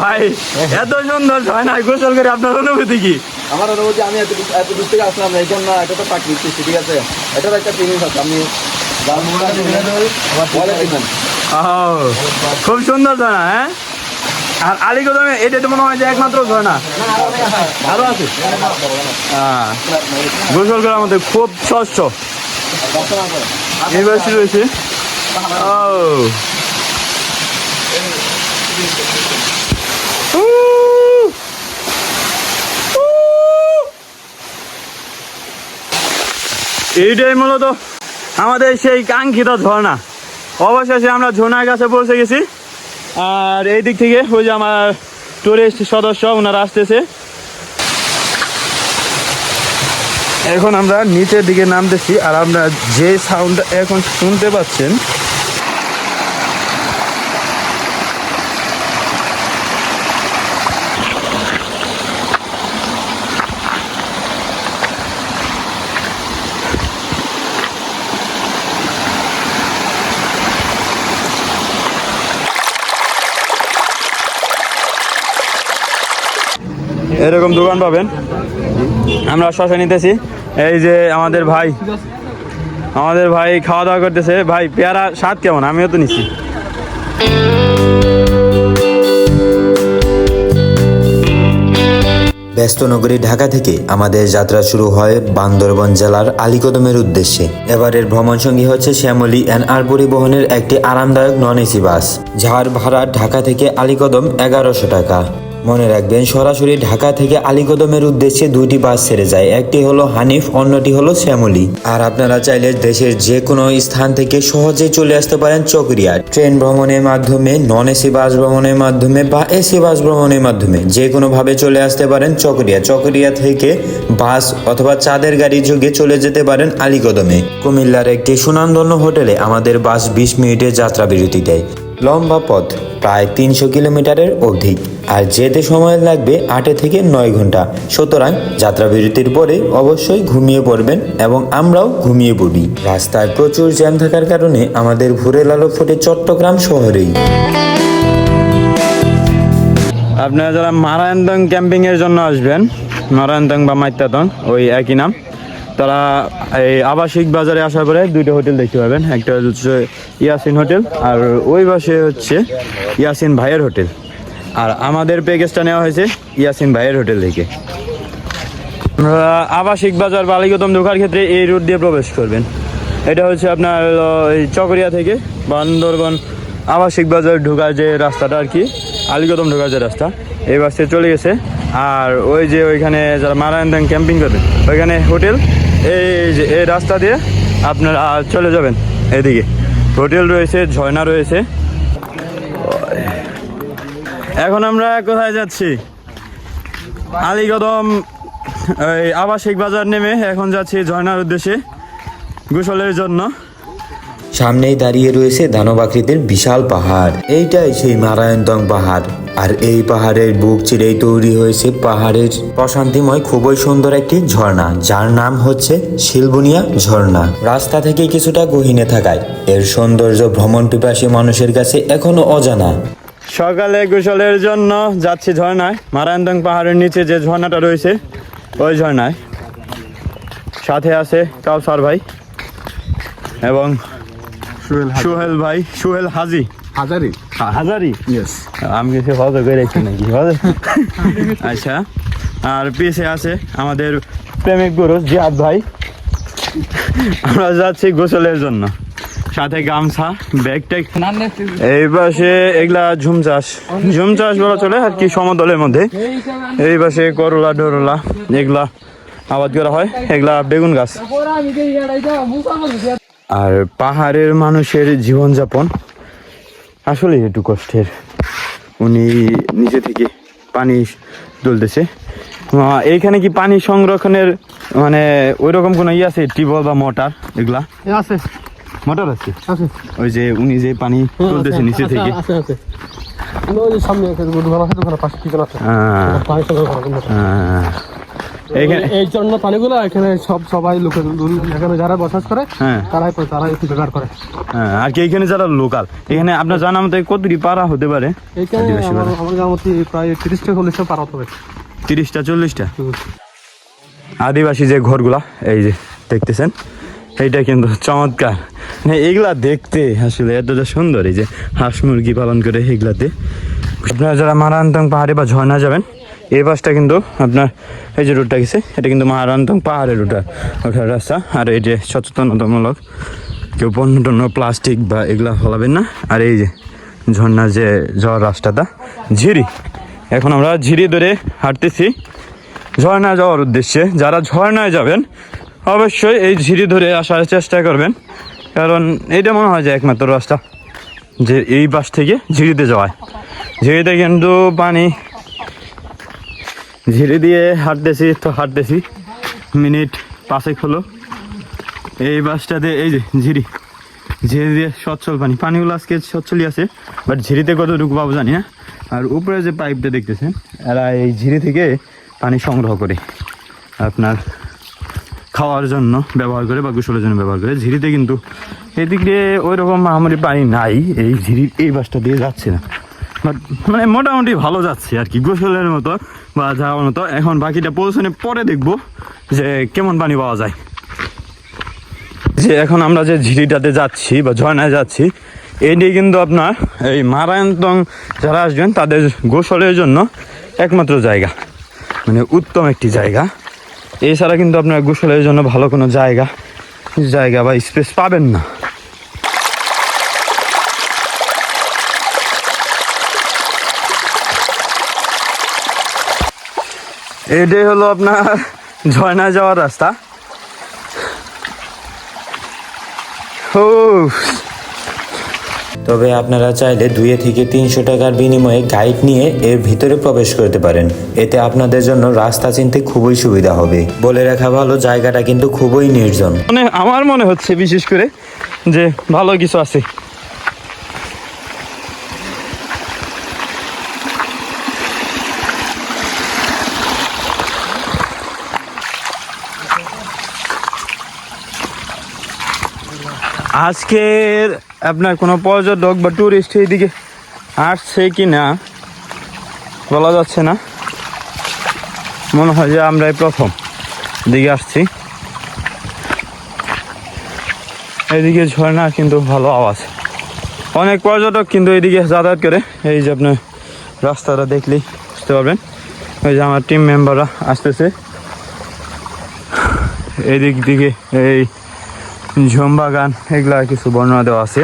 ভাই এত সুন্দর ঝর্ণা গোসল করে আপনার অনুভূতি কি? আমার অনুভূতি, আমি এত দূর থেকে আসলাম না, এইখানে না, এটা তো প্রাকৃতিক, ঠিক আছে, এটার একটা ফিলিংস আছে। আপনি খুব সুন্দর ঝর্ণা। হ্যাঁ, আর আলীকদমে এটা তো মনে হয় যে একমাত্র ঝর্ণা, আরো আছে। গোসল করার মধ্যে খুব স্বচ্ছ ইউনিভার্সিটি রয়েছে। এইটাই মূলত আমাদের সেই কাঙ্ক্ষিত ঝর্ণা। অবশেষে আমরা ঝর্ণার কাছে পৌঁছে গেছি। আর এই দিক থেকে ওই যে আমার টুরিস্ট সদস্য ওনারা আসতেছে। এখন আমরা নিচের দিকে নামতেছি। আর আমরা যে সাউন্ড এখন শুনতে পাচ্ছেন, এরকম দোকান পাবেন। আমরা শশা নিতেছি। এই যে আমাদের ভাই খাওয়া দাওয়া করতেছে। ভাই পেয়ারা স্বাদ কেমন? আমিও তো নিছি। ব্যস্ত নগরী ঢাকা থেকে আমাদের যাত্রা শুরু হয় বান্দরবান জেলার আলীকদমের উদ্দেশ্যে। এবারের ভ্রমণ সঙ্গী হচ্ছে শ্যামলী আর পরিবহনের একটি আরামদায়ক নন এসি বাস, যার ভাড়া ঢাকা থেকে আলীকদম 1100 টাকা। মনে রাখবেন, সরাসরি ঢাকা থেকে আলীকদমের উদ্দেশ্যে দুইটি বাস ছেড়ে যায়, একটি হলো হানিফ, অন্যটি হলো শ্যামলী। আর আপনারা চাইলে দেশের যে কোনো স্থান থেকে সহজে চলে আসতে পারেন চকরিয়া। ট্রেন ভ্রমণের মাধ্যমে, নন এসি বাস ভ্রমণের মাধ্যমে বা এসি বাস ভ্রমণের মাধ্যমে যে কোনোভাবে চলে আসতে পারেন চকরিয়া। চকরিয়া থেকে বাস অথবা চাঁদের গাড়ি যোগে চলে যেতে পারেন আলীকদমে। কুমিল্লার একটি সুনামধন্য হোটেলে আমাদের বাস 20 মিনিটের যাত্রা বিরতি দেয়। লম্বা পথ, প্রায় 300 কিলোমিটারের অধিক, আর যেতে সময় লাগবে 8 থেকে 9 ঘন্টা। সুতরাং যাত্রা বিরতির পরে অবশ্যই ঘুমিয়ে পড়বেন এবং আমরাও ঘুমিয়ে পড়ি। রাস্তায় প্রচুর জ্যাম থাকার কারণে আমাদের ভোরের আলো ফোটে চট্টগ্রাম শহরেই। আপনারা যারা মারায়ন্দং ক্যাম্পিংয়ের জন্য আসবেন, মারায়ন্দং বা মাইতাতং ওই একই নাম, তারা এই আবাসিক বাজারে আসার পরে দুইটা হোটেল দেখতে পাবেন। একটা হচ্ছে ইয়াসিন হোটেল, আর ওই পাশে হচ্ছে ইয়াসিন ভাইয়ের হোটেল। আর আমাদের প্যাকেজটা নেওয়া হয়েছে ইয়াসিন ভাইয়ের হোটেল থেকে। আমরা আবাসিক বাজার বা আলীকদম ঢোকার ক্ষেত্রে এই রুট দিয়ে প্রবেশ করবেন। এটা হচ্ছে আপনার এই চকরিয়া থেকে বান্দরবান আবাসিক বাজার ঢোকার যে রাস্তাটা আর কি, আলীকদম ঢোকার যে রাস্তা, এই বাসে চলে গেছে। আর ওই যে ওইখানে যারা মারায়ন্দং ক্যাম্পিং করবেন ওইখানে হোটেল, এই যে এই রাস্তা দিয়ে আপনারা চলে যাবেন। এদিকে হোটেল রয়েছে, ঝর্ণা রয়েছে। এখন আমরা কোথায় যাচ্ছি? আলীকদম এই আবাসিক বাজার নেমে এখন যাচ্ছি ঝর্ণার উদ্দেশ্যে গোসলের জন্য। সামনেই দাঁড়িয়ে রয়েছে দানব আকৃতির বিশাল পাহাড়। এইটাই সেই মারায়ন্দং পাহাড়। আর এই পাহাড়ের বুক চিরেই তৈরি হয়েছে পাহাড়ের প্রশান্তিময় খুবই সুন্দর একটি ঝর্ণা, যার নাম হচ্ছে শিলবনিয়া ঝর্ণা। রাস্তা থেকে কিছুটা গহীনে থাকায় এর সৌন্দর্য ভ্রমণ পিপাসী মানুষের কাছে এখনো অজানা। সকালে গোসলের জন্য যাচ্ছি ঝর্ণায়, মারায়ন্দং পাহাড়ের নিচে যে ঝর্ণাটা রয়েছে ওই ঝর্ণায়। সাথে আছে কাউসার ভাই এবং সোহেল ভাই, সোহেল হাজারি। আমি কিছু হজা করে রাখছি নাকি? আচ্ছা, আর পিছে আছে আমাদের প্রেমিক গুরু জিহাদ ভাই। আমরা যাচ্ছি গোসলের জন্য, সাথে গামছা, ব্যাগ ট্যাগ। এই পাশে এগুলা ঝুম চাষ বলা চলে আর কি, সমতলের মধ্যে। এই পাশে করলা ডরলা এগুলা আবাদ করা হয়, এগুলা বেগুন গাছ। আর পাহাড়ের মানুষের জীবনযাপন আসলে একটু কষ্টের। উনি নিচে থেকে পানি তুলতেছে। এইখানে কি পানি সংরক্ষণের মানে ওই রকম কোনো ইয়ে আছে, টিউবওয়েল বা মোটর? এগুলা আছে, মোটর আছে। ওই যে উনি যে পানি তুলতেছে নিচে থেকে, এখানে এই জন্য পানিগুলো এখানে সবাই লোকে এখানে যারা বসবাস করে হ্যাঁ তারাই ব্যবহার করে। হ্যাঁ, আর কি এখানে যারা লোকাল, এখানে আপনার জানা মতো কতটি পাড়া হতে পারে? এইখানে আদিবাসী আমার পাড়া। আমার গ্রাম মধ্যে প্রায় 30-40টা পার হতে হবে। 30টা 40টা আদিবাসী যে ঘরগুলা এই যে দেখতেছেন, এইটা কিন্তু চমৎকার। মানে এইগুলা দেখতে আসলে এতটা সুন্দর, এই যে হাঁস মুরগি পালন করে এগুলাতে। আপনারা যারা মারান্তং পাহাড়ে বা ঝর্ণা যাবেন, এই বাসটা কিন্তু আপনার এই যে রুটটা গেছে, এটা কিন্তু মারান্তং পাহাড়ের ওঠার রাস্তা। আর এই যে সচেতনতামূলক, কেউ পণ্য টন্য প্লাস্টিক বা এগুলা ফলাবেন না। আর এই যে ঝর্ণার যে যাওয়ার রাস্তাটা ঝিরি, এখন আমরা ঝিরি ধরে হাঁটতেছি ঝর্ণা যাওয়ার উদ্দেশ্যে। যারা ঝর্ণায় যাবেন অবশ্যই এই ঝিরি ধরে আসার চেষ্টা করবেন, কারণ এইটা মনে হয় যে একমাত্র রাস্তা যে এই পাশ থেকে ঝিরিতে যাওয়ায়। ঝিরিতে কিন্তু পানি, ঝিরি দিয়ে হাঁটতেছি মিনিট 5 হলো। এই বাসটাতে এই যে ঝিরি দিয়ে সচ্ছল পানিগুলো আজকে সচ্ছলই আছে, বাট ঝিরিতে কতটুকু পাবো জানি না। আর উপরে যে পাইপটা দেখতেছেন, এরা এই ঝিরি থেকে পানি সংগ্রহ করে আপনার খাওয়ার জন্য ব্যবহার করে বা গোসলের জন্য ব্যবহার করে। ঝিরিতে কিন্তু এদিক দিয়ে ওই রকম মহামারী পানি নাই, এই ঝিরির এই বাসটা দিয়ে যাচ্ছে না, বাট মানে মোটামুটি ভালো যাচ্ছে আর কি, গোসলের মতো বা যাওয়ার মতো। এখন বাকিটা পৌঁছানোর পরে দেখবো যে কেমন পানি পাওয়া যায়। যে এখন আমরা যে ঝিরিটাতে যাচ্ছি বা ঝর্ণায় যাচ্ছি, এটি কিন্তু আপনার এই মারায়ন্তং যারা আসবেন তাদের গোসলের জন্য একমাত্র জায়গা, মানে উত্তম একটি জায়গা। এছাড়া কিন্তু আপনার গোসলের জন্য ভালো কোনো জায়গা বা স্পেস পাবেন না। এটাই হলো আপনার ঝর্ণা যাওয়ার রাস্তা। তবে আপনারা চাইলে 2 থেকে 300 টাকার বিনিময়ে গাইড নিয়ে এর ভিতরে প্রবেশ করতে পারেন। এতে আপনাদের জন্য রাস্তা চিনতে খুবই সুবিধা হবে। বলে রাখা ভালো, জায়গাটা কিন্তু খুবই নির্জন। মানে আমার মনে হচ্ছে বিশেষ করে যে ভালো কিছু আছে। আজকের আপনার কোনো পর্যটক বা টুরিস্ট এইদিকে আসছে কি না বলা যাচ্ছে না, মনে হয় যে আমরাই প্রথম দিকে আসছি। এদিকে ঝর্ণা কিন্তু ভালো আওয়াজ, অনেক পর্যটক কিন্তু এইদিকে যাতায়াত করে। এই যে আপনার রাস্তাটা দেখলেই বুঝতে পারবেন, ওই যে আমার টিম মেম্বাররা আসতেছে এই দিক দিকে। এই ঝুমবাগান এগুলা কিছু বর্ণনা দেওয়া আছে।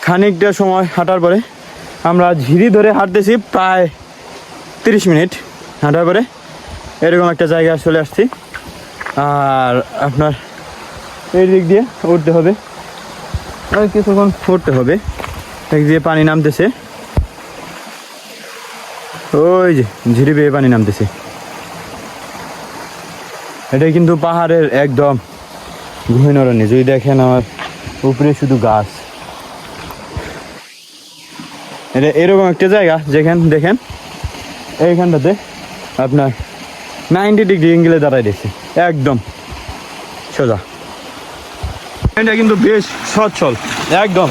খানিকটা সময় হাঁটার পরে আমরা ঝিরি ধরে হাঁটতেছি, প্রায় 30 মিনিট হাঁটার পরে এরকম একটা জায়গায় চলে আসছি। আর আপনার এই দিক দিয়ে উঠতে হবে, আর কিছুক্ষণ উঠতে হবে। এক দিয়ে পানি নামতেছে, ওই যে ঝিরি বেয়ে পানি নামতেছে। এটা কিন্তু পাহাড়ের একদম গহীনরণ্যে। যদি দেখেন আমার উপরে শুধু গাছ। এটা এরকম একটা জায়গা যেখানে দেখেন এইখানটাতে আপনার 90 ডিগ্রি অ্যাঙ্গেলে দাঁড়ায় দিয়েছে, একদম সোজা। এটা কিন্তু বেশ সচ্ছল একদম।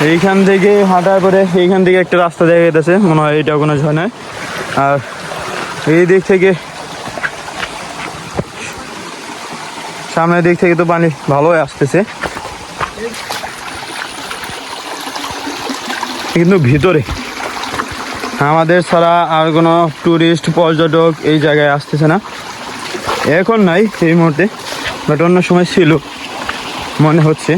এইখান থেকে হাঁটার পরে এইখান থেকে একটা রাস্তা দেখা যেতেছে, মনে হয় এটা কোনো ঝর্ণায়। আর এই দিক থেকে সামনের দিক থেকে তো পানি ভালোই আসতেছে, কিন্তু ভিতরে আমাদের ছাড়া আর কোনো টুরিস্ট পর্যটক এই জায়গায় আসতেছে না। এখন নাই এই মুহূর্তে, বাট অন্য সময় ছিল মনে হচ্ছে।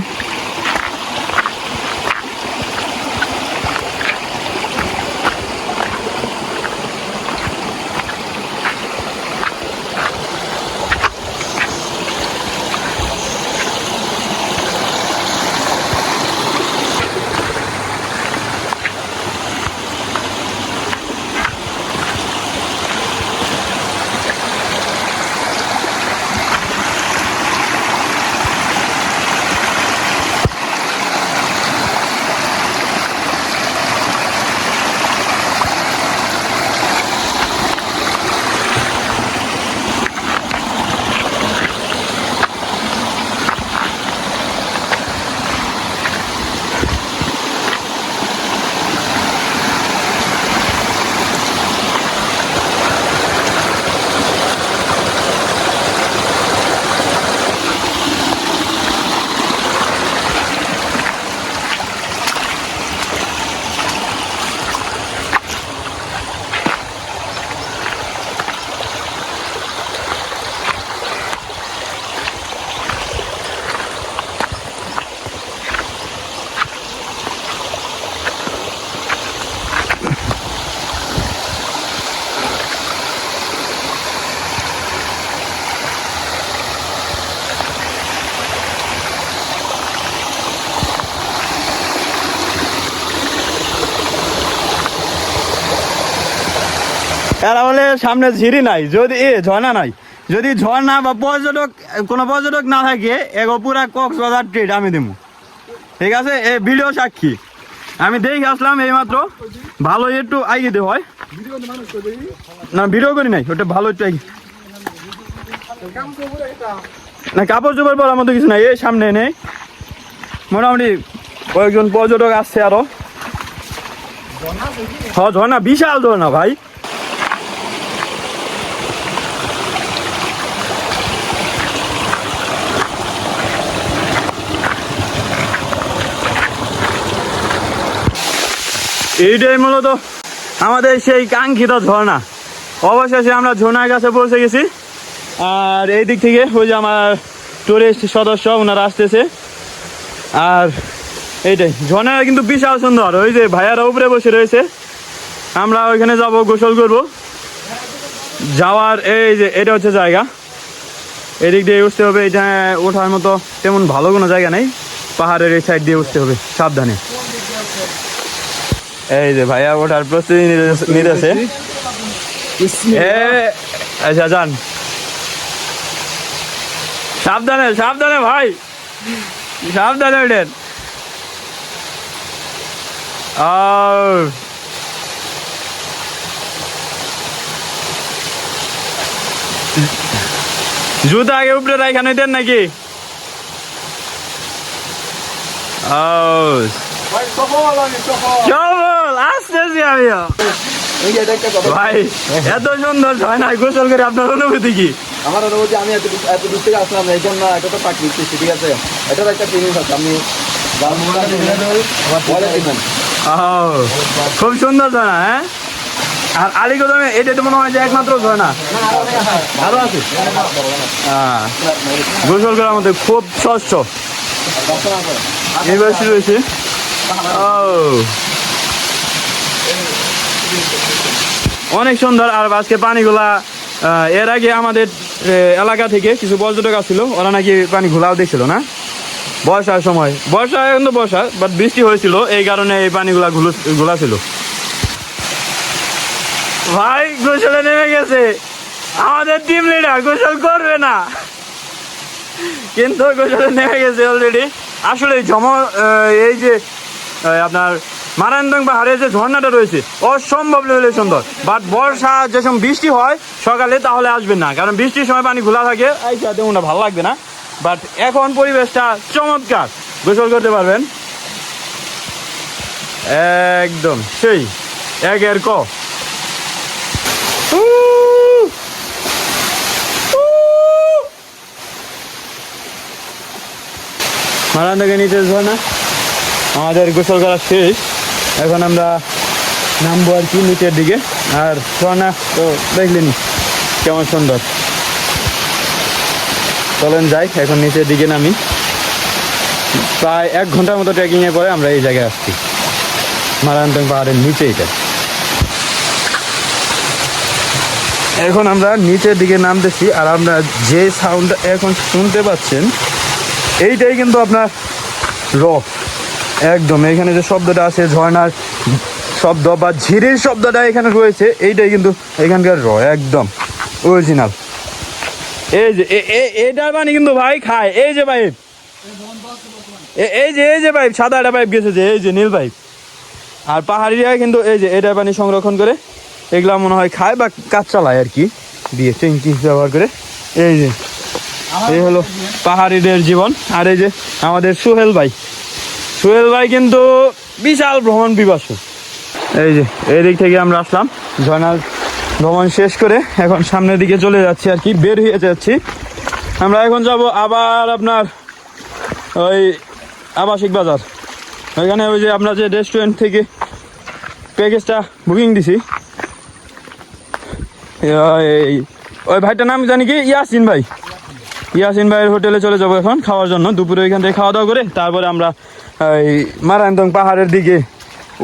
এরা বলে সামনে ঝিরি নাই, যদি ঝর্ণা নাই, যদি ঝর্ণা বা পর্যটক কোনো পর্যটক না থাকে এগো পুরা কক্সবাজার ট্রিট আমি দিব, ঠিক আছে? এ ভিডিও সাক্ষী, আমি দেখে আসলাম এইমাত্র, ভালো একটু আগে দিতে হয় না, ভিডিও করি নাই, ওটা ভালো একটু আগে না, কাপড় চোপড় পরার মতো কিছু নাই, এই সামনে নেই, মোটামুটি কয়েকজন পর্যটক আসছে আরো। হ্যাঁ ঝর্ণা, বিশাল ঝর্ণা ভাই। এইটাই মূলত আমাদের সেই কাঙ্ক্ষিত ঝর্ণা। অবশেষে আমরা ঝর্ণার কাছে পৌঁছে গেছি। আর এই দিক থেকে ওই যে আমার টুরিস্ট সদস্য ওনারা আসতেছে। আর এইটাই ঝর্ণাটা কিন্তু বিশাল সুন্দর, ওই যে ভাইয়ারা উপরে বসে রয়েছে, আমরা ওইখানে যাব, গোসল করব। যাওয়ার এই যে এটা হচ্ছে জায়গা, এদিক দিয়ে উঠতে হবে, এটা ওঠার মতো তেমন ভালো কোনো জায়গা নেই, পাহাড়ের এই সাইড দিয়ে উঠতে হবে সাবধানে। এই যে ভাইয়া ওঠার প্রস্তুতি নিতেছে। আচ্ছা যান, সাবধানে সাবধানে ভাই, সাবধানে ওঠেন। জুতা আগে উপরে রাখা নিতেন নাকি? আসতেছি আমিও ভাই, এত সুন্দর হয় না গোসল করে, আপনার অনুভূতি কি? আমার অনুভূতি, আমি এত দূর থেকে আসলাম এই জন্য, এটা তো প্রাকৃতিক, ঠিক আছে? এটার একটা ফিলিংস আছে, আমি খুব সুন্দর ঝর্ণা। হ্যাঁ, আর আলীকদমে এটা তো মনে হয় যে একমাত্র ঝর্ণা, আরো আছে। হ্যাঁ, গোসল করার মধ্যে খুব স্বচ্ছ রয়েছে। অনেক সুন্দর। আর আজকে পানিগুলা, এর আগে আমাদের এলাকা থেকে কিছু পর্যটক আসছিল, ওরা নাকি পানি ঘোলাও দেখছিল না বর্ষার সময়। বর্ষা এখন তো বর্ষা, বাট বৃষ্টি হয়েছিল, এই কারণে এই পানিগুলা ঘোলা ছিল। ভাই গোসলে নেমে গেছে আমাদের টিম লিডার, গোসল করবে না কিন্তু গোসলে নেমে গেছে অলরেডি। আসলে এই যে আপনার মারান্দং পাহাড়ের যে ঝর্ণাটা রয়েছে অসম্ভব লেভেলে সুন্দর, বাট বর্ষা যে সময় বৃষ্টি হয় সকালে তাহলে আসবেন না, কারণ বৃষ্টির সময় পানি খোলা থাকে, এইটা তেমনটা ভালো লাগবে না। বাট এখন পরিবেশটা চমৎকার, গোসল করতে পারবেন একদম সেই একের ক। মারান্দকে নিচে ঝর্ণা, আমাদের গোসল করা শেষ, এখন আমরা নামবো আর কি নিচের দিকে। আর ঝর্ণা তো দেখলেনি কেমন সুন্দর, চলেন যাই এখন নিচের দিকে নামি। প্রায় 1 ঘন্টার মতো ট্রেকিংয়ের পরে আমরা এই জায়গায় আসছি, মারান্দং পাহাড়ের নিচে। এটা এখন আমরা নিচের দিকে নামতেছি, আর আমরা যে সাউন্ডটা এখন শুনতে পাচ্ছেন এইটাই কিন্তু আপনার রক একদম। এখানে যে শব্দটা আছে, ঝর্ণার শব্দ বা ঝিরির শব্দটা এখানে রয়েছে, এইটাই কিন্তু এখানকার একদম অরিজিনাল। এই যে এটার পানি কিন্তু ভাই খায়, এই যে পাইপ, এই যে পাইপ, সাদা একটা পাইপ গেছে, যে এই যে নীল পাইপ। আর পাহাড়িরা কিন্তু এই যে এটার পানি সংরক্ষণ করে এগুলা মনে হয় খায় বা কাজ চালায় আর কি, দিয়ে ট্যাঙ্কি ব্যবহার করে। এই হলো পাহাড়িদের জীবন। আর এই যে আমাদের সোহেল ভাই কিন্তু বিশাল ভ্রমণ পিপাসু। এই যে এই দিক থেকে আমরা আসলাম, ঝর্ণার ভ্রমণ শেষ করে এখন সামনের দিকে চলে যাচ্ছি আর কি, বের হয়ে যাচ্ছি। আমরা এখন যাব আবার আপনার ওই আবাসিক বাজার, ওইখানে ওই যে আমরা যে রেস্টুরেন্ট থেকে প্যাকেজটা বুকিং দিছি, ওই ভাইটার নাম জানি কি, ইয়াসিন ভাইয়ের হোটেলে চলে যাবো এখন খাওয়ার জন্য। দুপুরে ওইখান থেকে খাওয়া দাওয়া করে তারপরে আমরা এই মারান্দং পাহাড়ের দিকে,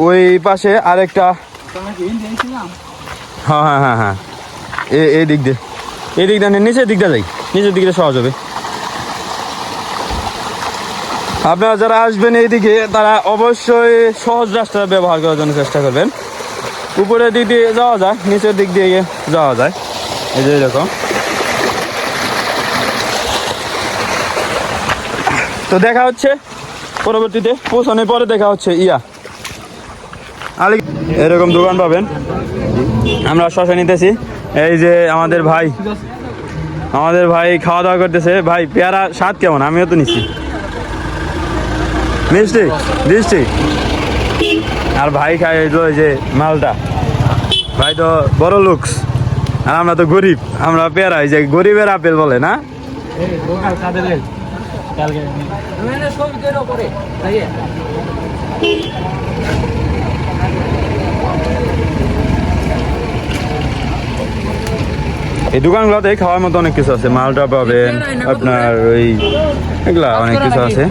ওই পাশে আরেকটা, হ্যাঁ এই দিক দিয়ে নিচের দিকটা যাই, নিচের দিকটা সহজ হবে। আপনারা যারা আসবেন এইদিকে তারা অবশ্যই সহজ রাস্তা ব্যবহার করার জন্য চেষ্টা করবেন, উপরের দিক দিয়ে যাওয়া যায়, নিচের দিক দিয়ে যাওয়া যায়। এই যে এরকম। তো দেখা হচ্ছে পরবর্তীতে, পৌঁছানোর পরে দেখা হচ্ছে এরকম দোকান পাবেন। আমরা শশা নিতেছি। এই যে আমাদের ভাই খাওয়া দাওয়া করতেছে। ভাই পেয়ারা স্বাদ কেমন? আমিও তো নিচ্ছি। মিষ্টি মিষ্টি। আর ভাই খায় ওই যে মালটা। ভাই তো বড় লুকস, আর আমরা তো গরিব। আমরা পেয়ারা, এই যে গরিবের আপেল বলে না। এই দোকানগুলোতে খাওয়ার মতো অনেক কিছু আছে। মালটা পাবেন আপনার, ওই এগুলা অনেক কিছু আছে।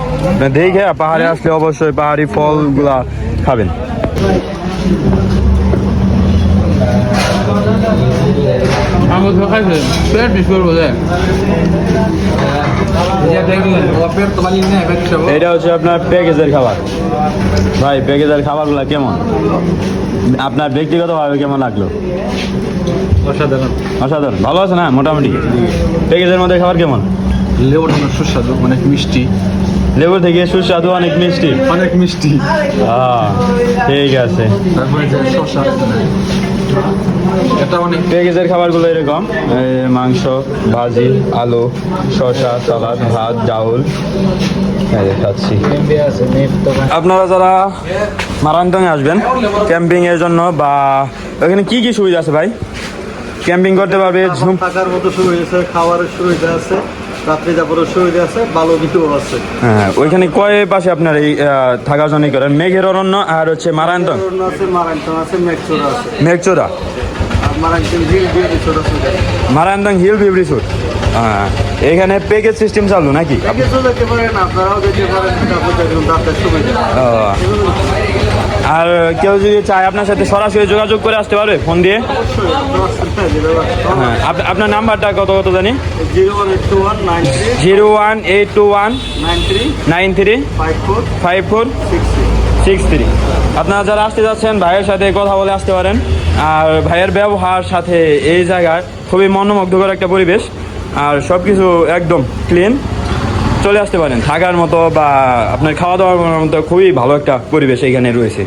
দেখে পাহাড়ে আসলে অবশ্যই পাহাড়ি ফলগুলা খাবেন। এটা হচ্ছে আপনার প্যাকেজের খাবার। ভাই প্যাকেজের খাবারগুলো কেমন? আপনার ব্যক্তিগতভাবে কেমন লাগলো? অসাধারণ। ভালো আছে না মোটামুটি? প্যাকেজের মধ্যে খাবার কেমন? লেবুর সুস্বাদু, অনেক মিষ্টি। লেবু থেকে সুস্বাদু, অনেক মিষ্টি। ঠিক আছে। তারপরে যে শসা, এটা অনেক প্যাকেজের খাবারগুলো এরকম: মাংস, ভাজি, আলু, শসা, সালাদ, ভাত, ডাউল খাচ্ছি। আপনারা যারা মারান্তঙে আসবেন ক্যাম্পিং এর জন্য, বা ওখানে কি কি সুবিধা আছে ভাই? ক্যাম্পিং করতে পারবে, থাকার মতো সুবিধা আছে, খাবারের সুবিধা আছে, রাত্রি যাপনের সুবিধা আছে, ভালো ভিউ আছে। হ্যাঁ, ওইখানে কয় পাশে আপনার এই থাকার জন্য করেন? মেঘের অরণ্য আর হচ্ছে মারান্তং আছে, মারান্তং আছে, মেঘচোরা আছে। মেঘচোরা, মারান্তং হিল ভিউ রিসোর্ট। হ্যাঁ, এখানে প্যাকেজ সিস্টেম চালু নাকি? যেতে পারেন, আপনারাও যেতে পারেন, আর কেউ যদি চায় আপনার সাথে সরাসরি যোগাযোগ করে আসতে পারবে ফোন দিয়ে? হ্যাঁ, আপনার নাম্বারটা কত জানি? 01821935463। আপনারা যারা আসতে যাচ্ছেন ভাইয়ের সাথে কথা বলে আসতে পারেন। আর ভাইয়ের ব্যবহার সাথে এই জায়গায় খুবই মনোমুগ্ধকর একটা পরিবেশ, আর সব কিছু একদম ক্লিন। চলে আসতে পারেন থাকার মতো বা আপনার খাওয়া দাওয়ার মতো খুবই ভালো একটা পরিবেশ এখানে রয়েছে।